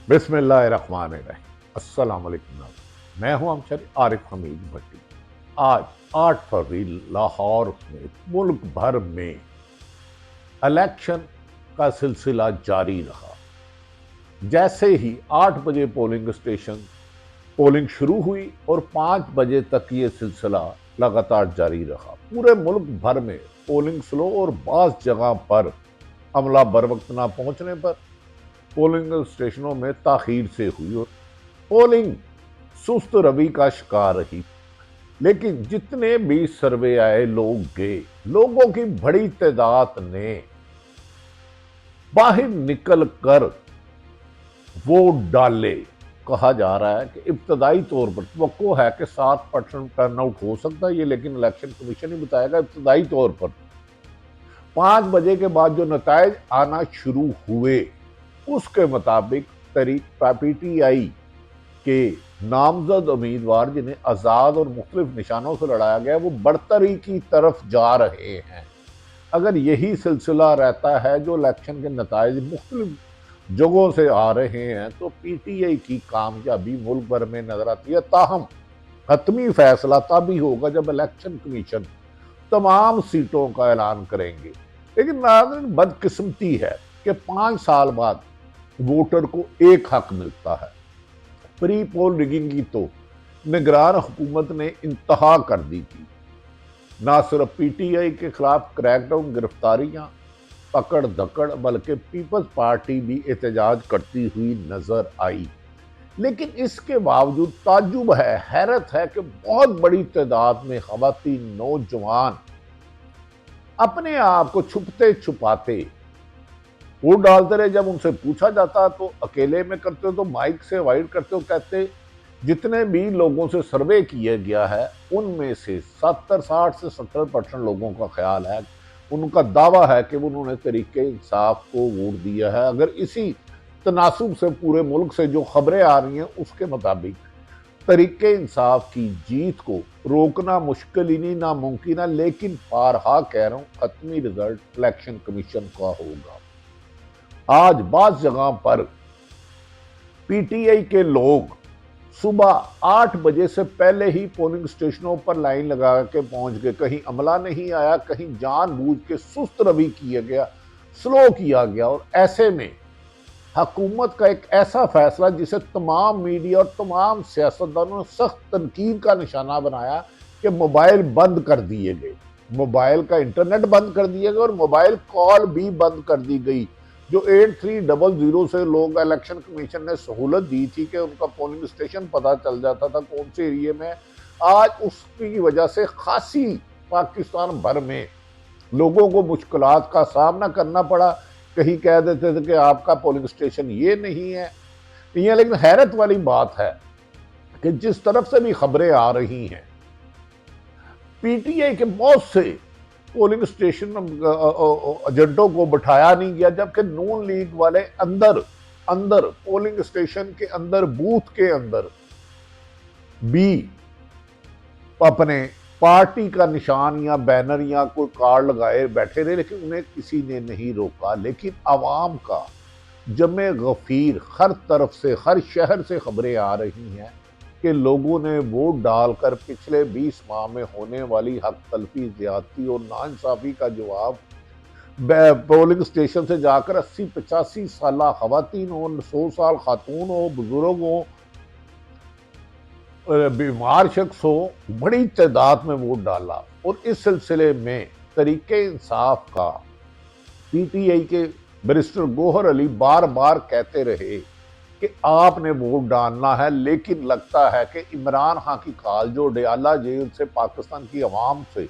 बिस्मिल्लाहिर्रहमानिर्रहीम। अस्सलाम वालेकुम नाज़रीन। मैं हूं हमशरी आरिफ हमीद भट्टी। आज 8 फरवरी लाहौर में मुल्क भर में इलेक्शन का सिलसिला जारी रहा। जैसे ही 8 बजे पोलिंग शुरू हुई और 5 बजे तक ये सिलसिला लगातार जारी रहा। पूरे मुल्क भर में पोलिंग स्लो और बाज़ जगह पर अमला बरवक्त ना पहुंचने पर पोलिंग स्टेशनों में ताखीर से हुई और पोलिंग सुस्त रवि का शिकार रही। लेकिन जितने भी सर्वे आए लोग गए, लोगों की बड़ी तादाद ने बाहर निकल कर वोट डाले। कहा जा रहा है कि इब्तदाई तौर पर तवक्को है कि 7% टर्नआउट हो सकता है ये, लेकिन इलेक्शन कमीशन ही बताएगा। इब्तदाई तौर पर 5 बजे के बाद जो नताइज आना शुरू हुए उसके मुताबिक पीटीआई के नामजद उम्मीदवार जिन्हें आज़ाद और मुख्तलिफ निशानों से लड़ाया गया वो बढ़तरी की तरफ जा रहे हैं। अगर यही सिलसिला रहता है जो इलेक्शन के नताइज मुख्तलिफ जगहों से आ रहे हैं तो पीटीआई की कामयाबी मुल्क भर में नजर आती है। ताहम हतमी फैसला तभी होगा जब इलेक्शन कमीशन तमाम सीटों का ऐलान करेंगे। लेकिन नाज़रीन, बदकिस्मती है कि 5 साल बाद वोटर को एक हक मिलता है। प्री पोल रिगिंग की तो निगरान हुकूमत ने इंतहा कर दी थी। ना सिर्फ पीटीआई के खिलाफ क्रैकडाउन, गिरफ्तारियां, पकड़ धकड़, बल्कि पीपल्स पार्टी भी एहतजाज करती हुई नजर आई। लेकिन इसके बावजूद ताज्जुब है, हैरत है कि बहुत बड़ी तादाद में खवातीन, नौजवान अपने आप को छुपते छुपाते वोट डालते रहे। जब उनसे पूछा जाता तो अकेले में करते हो, तो माइक से अवॉइड करते हो। कहते जितने भी लोगों से सर्वे किया गया है उनमें से 60 से 70% लोगों का ख्याल है, उनका दावा है कि उन्होंने तरीके इंसाफ को वोट दिया है। अगर इसी तनासुब से पूरे मुल्क से जो खबरें आ रही हैं उसके मुताबिक तरीके इंसाफ की जीत को रोकना मुश्किल ही नहीं, नामुमकिन है। लेकिन बारहा कह रहा हूं, खत्मी रिजल्ट इलेक्शन कमीशन का होगा। आज बाज़ जगह पर पीटीआई के लोग सुबह 8 बजे से पहले ही पोलिंग स्टेशनों पर लाइन लगा के पहुंच गए। कहीं अमला नहीं आया, कहीं जानबूझ के सुस्त रवि किया गया, स्लो किया गया। और ऐसे में हुकूमत का एक ऐसा फैसला जिसे तमाम मीडिया और तमाम सियासतदानों ने सख्त तनकीद का निशाना बनाया कि मोबाइल बंद कर दिए गए, मोबाइल का इंटरनेट बंद कर दिया गया और मोबाइल कॉल भी बंद कर दी गई। जो 8300 से लोग इलेक्शन कमीशन ने सहूलत दी थी कि उनका पोलिंग स्टेशन पता चल जाता था कौन से एरिया में, आज उसकी वजह से खासी पाकिस्तान भर में लोगों को मुश्किलात का सामना करना पड़ा। कहीं कह देते थे कि आपका पोलिंग स्टेशन ये नहीं है। लेकिन हैरत वाली बात है कि जिस तरफ से भी खबरें आ रही हैं, पीटीआई के बहुत से पोलिंग स्टेशन एजेंटों को बिठाया नहीं गया, जबकि नून लीग वाले अंदर पोलिंग स्टेशन के अंदर, बूथ के अंदर भी अपने पार्टी का निशान या बैनर या कोई कार्ड लगाए बैठे रहे, लेकिन उन्हें किसी ने नहीं रोका। लेकिन आवाम का जमे गफीर, हर तरफ से, हर शहर से खबरें आ रही हैं कि लोगों ने वोट डालकर पिछले 20 माह में होने वाली हक तलफी, ज्यादती और नाइंसाफी का जवाब पोलिंग स्टेशन से जाकर 80-85 साल खवातीन हो, 100 साल खातून हो, बुजुर्ग हो, बीमार शख्स हो, बड़ी तादाद में वोट डाला। और इस सिलसिले में तरीके इंसाफ का पीटीआई के बैरिस्टर गौहर अली बार बार कहते रहे कि आपने वोट डालना है। लेकिन लगता है कि इमरान खान की खाल जो डयाला जेल से पाकिस्तान की अवाम से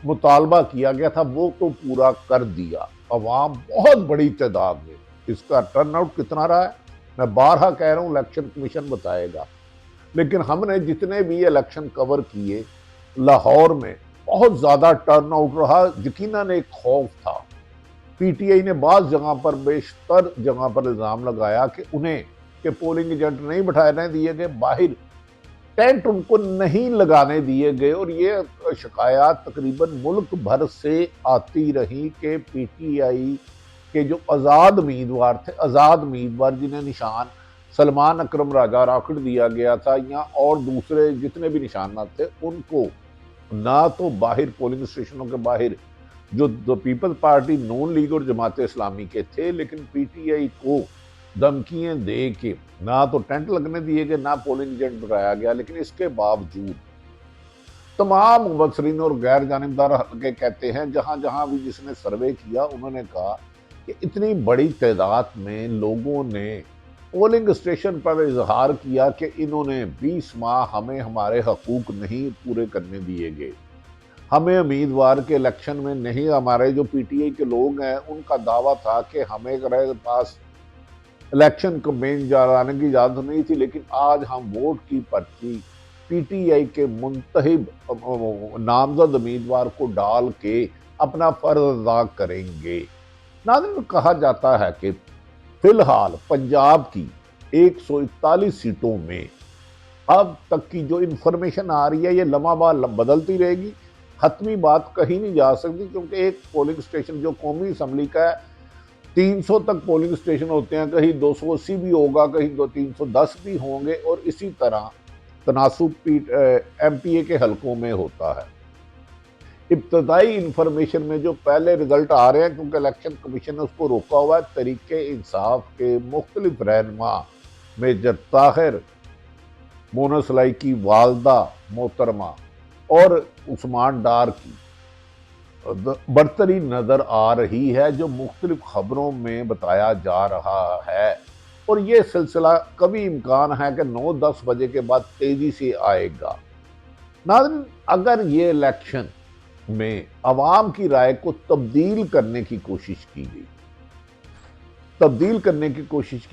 मुतालबा किया गया था वो तो पूरा कर दिया। अवाम बहुत बड़ी तादाद में, इसका टर्नआउट कितना रहा है मैं बारहा कह रहा हूं, इलेक्शन कमीशन बताएगा। लेकिन हमने जितने भी इलेक्शन कवर किए, लाहौर में बहुत ज्यादा टर्नआउट रहा। यकीनन एक खौफ था। पीटीआई ने बाज़ जगह पर, बेशतर जगह पर इल्जाम लगाया कि उन्हें के पोलिंग एजेंट नहीं बैठाने दिए गए, बाहर टेंट उनको नहीं लगाने दिए गए। और ये शिकायत तकरीबन मुल्क भर से आती रही कि पीटीआई के जो आज़ाद उम्मीदवार थे, आज़ाद उम्मीदवार जिन्हें निशान सलमान अकरम राजा रॉकेट दिया गया था, या और दूसरे जितने भी निशानात थे उनको ना तो बाहर पोलिंग स्टेशनों के बाहर जो पीपल्स पार्टी, नून लीग और जमात इस्लामी के थे, लेकिन पीटीआई को धमकियां दे के ना तो टेंट लगने दिए गए, ना पोलिंग एजेंट बनाया गया। लेकिन इसके बावजूद तमाम मुबसरीन और गैर जानिबदार हल्के कहते हैं, जहां जहां भी जिसने सर्वे किया उन्होंने कहा कि इतनी बड़ी तादाद में लोगों ने पोलिंग स्टेशन पर इजहार किया कि इन्होंने 20 माह हमें हमारे हकूक नहीं पूरे करने दिए गए, हमें उम्मीदवार के इलेक्शन में नहीं, हमारे जो पीटीआई के लोग हैं उनका दावा था कि हमें पास इलेक्शन कमेंट जाने की इजाजत नहीं थी, लेकिन आज हम वोट की पर्ची पीटीआई के मुंतहिब नामजद उम्मीदवार को डाल के अपना फर्ज अदा करेंगे। नाज़रीन, कहा जाता है कि फिलहाल पंजाब की 141 सीटों में अब तक की जो इंफॉर्मेशन आ रही है ये लम्हा बदलती रहेगी, हतमी बात कहीं नहीं जा सकती, क्योंकि एक पोलिंग स्टेशन जो कौमी असम्बली का है 300 तक पोलिंग स्टेशन होते हैं, कहीं 280 भी होगा, कहीं 310 भी होंगे, और इसी तरह तनासुब एमपीए के हलकों में होता है। इब्तदाई इंफॉर्मेशन में जो पहले रिजल्ट आ रहे हैं, क्योंकि इलेक्शन कमीशन ने उसको रोका हुआ है, तरीके इंसाफ के मुख्तलिफ रहनुमा मेजर ताहिर, मोनसलाई की वालदा मोहतरमा और उस्मान डार की बरतरी नजर आ रही है, जो मुख्तलिफ खबरों में बताया जा रहा है। और ये सिलसिला कभी इम्कान है कि 9-10 बजे के बाद तेजी से आएगा। नाज़रीन, अगर ये इलेक्शन में अवाम की राय को तब्दील करने की कोशिश की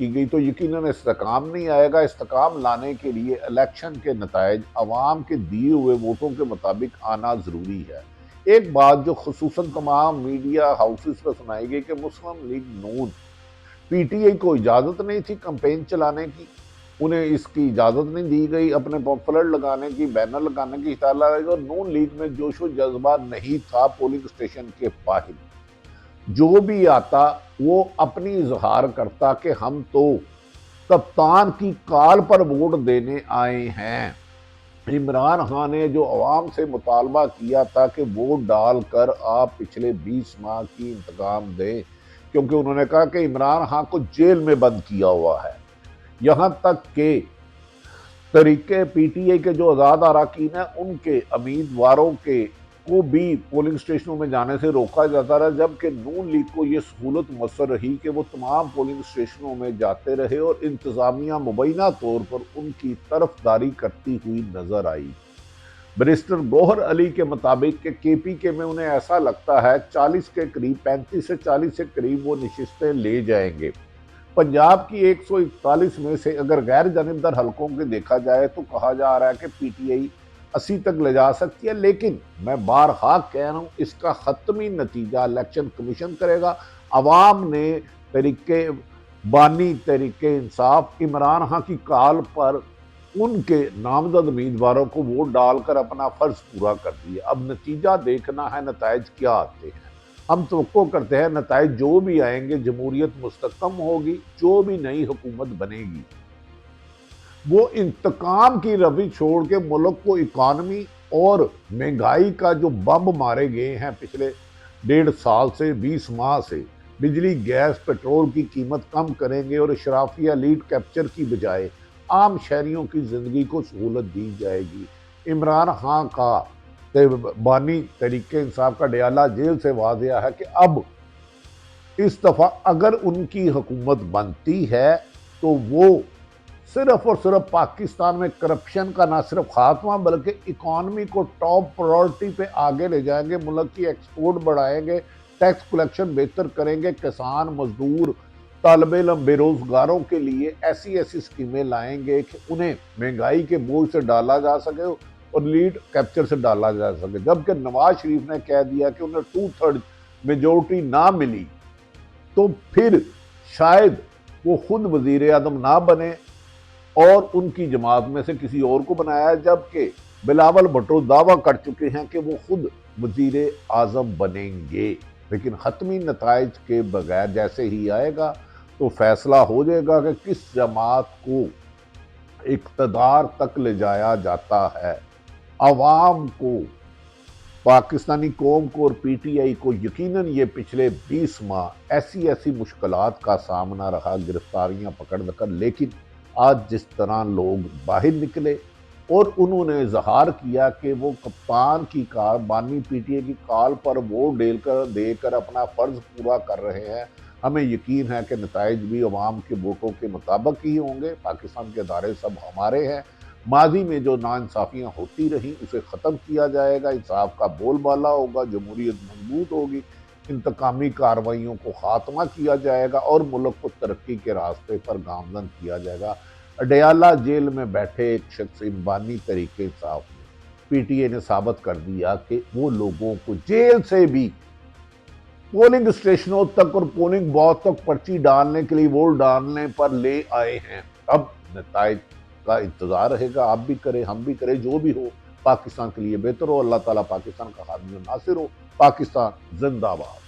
गई तो यकीनन इस्तेकाम नहीं आएगा। इस्तेकाम लाने के लिए इलेक्शन के नताइज अवाम के दिए हुए वोटों के मुताबिक आना ज़रूरी है। एक बात जो खुसूसन तमाम मीडिया हाउसेस पर सुनाई गई कि मुस्लिम लीग नून पीटीआई को इजाज़त नहीं थी कैंपेन चलाने की, उन्हें इसकी इजाज़त नहीं दी गई अपने फ्लड लगाने की, बैनर लगाने की, इश्तार लगाने की, और नून लीग में जोशो जज्बा नहीं था पोलिंग स्टेशन के बाहर। जो भी आता वो अपनी इजहार करता कि हम तो कप्तान की काल पर वोट देने आए हैं। इमरान खान ने जो अवाम से मुतालबा किया था कि वोट डालकर आप पिछले 20 माह की इंतकाम दें, क्योंकि उन्होंने कहा कि इमरान खान को जेल में बंद किया हुआ है। यहाँ तक कि तरीके पीटीआई के जो आज़ाद अरकान हैं उनके उम्मीदवारों को भी पोलिंग स्टेशनों में जाने से रोका जाता रहा, जबकि नून लीग को ये सहूलत मुयस्सर रही कि वो तमाम पोलिंग स्टेशनों में जाते रहे और इंतजामिया मुबैना तौर पर उनकी तरफदारी करती हुई नजर आई। बैरिस्टर गौहर अली के मुताबिक कि केपीके में उन्हें ऐसा लगता है 40 के करीब, 35 से 40 के करीब वो नशिस्तें ले जाएंगे। पंजाब की 141 में से अगर गैर जानिबदार हलकों के देखा जाए तो कहा जा रहा है कि पीटीआई 80 तक ले जा सकती है, लेकिन मैं बारहा कह रहा हूं इसका हतमी नतीजा इलेक्शन कमीशन करेगा। अवाम ने तरीके इंसाफ इमरान खान की काल पर उनके नामजद उम्मीदवारों को वोट डालकर अपना फर्ज पूरा कर दिया। अब नतीजा देखना है, नताइज क्या आते हैं। हम तवक्को करते हैं नताइज जो भी आएंगे जमहूरियत मुस्तकम होगी, जो भी नई हुकूमत बनेगी वो इंतकाम की रवि छोड़ के मुल्क को इकॉनमी और महंगाई का जो बम मारे गए हैं पिछले 1.5 साल से, 20 माह से, बिजली, गैस, पेट्रोल की कीमत कम करेंगे और इशराफिया लीड कैप्चर की बजाय आम शहरियों की जिंदगी को सहूलत दी जाएगी। इमरान खान का बानी तरीके इंसाफ का डयाला जेल से वाज़ेह है कि अब इस दफा अगर उनकी हुकूमत बनती है तो वो सिर्फ और सिर्फ पाकिस्तान में करप्शन का ना सिर्फ खात्मा बल्कि इकॉनमी को टॉप प्रायोरिटी पे आगे ले जाएंगे, मुल्क की एक्सपोर्ट बढ़ाएंगे, टैक्स कलेक्शन बेहतर करेंगे, किसान, मजदूर, तालिब इल्म, बेरोजगारों के लिए ऐसी स्कीमें लाएंगे कि उन्हें महंगाई के बोझ से डाला जा सके और लीड कैप्चर से डाला जा सके। जबकि नवाज शरीफ ने कह दिया कि उन्हें 2/3 मेजोरिटी ना मिली तो फिर शायद वो खुद वजीर आज़म ना बने और उनकी जमात में से किसी और को बनाया, जबकि बिलावल भुट्टो दावा कर चुके हैं कि वो खुद वजीर आज़म बनेंगे। लेकिन हतमी नताइज के बगैर जैसे ही आएगा تو فیصلہ ہو جائے گا کہ کس جماعت کو اقتدار تک لے جایا جاتا ہے۔ عوام کو، پاکستانی قوم کو اور پی ٹی آئی کو یقیناً یہ پچھلے 20 ماہ ایسی مشکلات کا سامنا رہا، گرفتاریاں پکڑ کر، لیکن آج جس طرح لوگ باہر نکلے اور انہوں نے اظہار کیا کہ وہ کپتان کی کار، بانی پی ٹی آئی کی کال پر ووٹ دے کر اپنا فرض پورا کر رہے ہیں، ہمیں یقین ہے کہ نتائج بھی عوام کے ووٹوں کے مطابق ہی ہوں گے۔ پاکستان کے ادارے سب ہمارے ہیں، ماضی میں جو ناانصافیاں ہوتی رہیں اسے ختم کیا جائے گا، انصاف کا بول بالا ہوگا، جمہوریت مضبوط ہوگی، انتقامی کارروائیوں کو خاتمہ کیا جائے گا اور ملک کو ترقی کے راستے پر گامزن کیا جائے گا۔ اڈیالہ جیل میں بیٹھے ایک شخص بانی تحریک انصاف نے، پی ٹی اے نے ثابت کر دیا کہ وہ لوگوں کو جیل سے بھی پولنگ اسٹیشنوں تک اور پولنگ بوتھ تک پرچی ڈالنے کے لیے، ووٹ ڈالنے پر لے آئے ہیں۔ اب نتائج کا انتظار رہے گا، آپ بھی کریں، ہم بھی کریں، جو بھی ہو پاکستان کے لیے بہتر ہو۔ اللہ تعالیٰ پاکستان کا حامی و ناصر ہو۔ پاکستان زندہ باد۔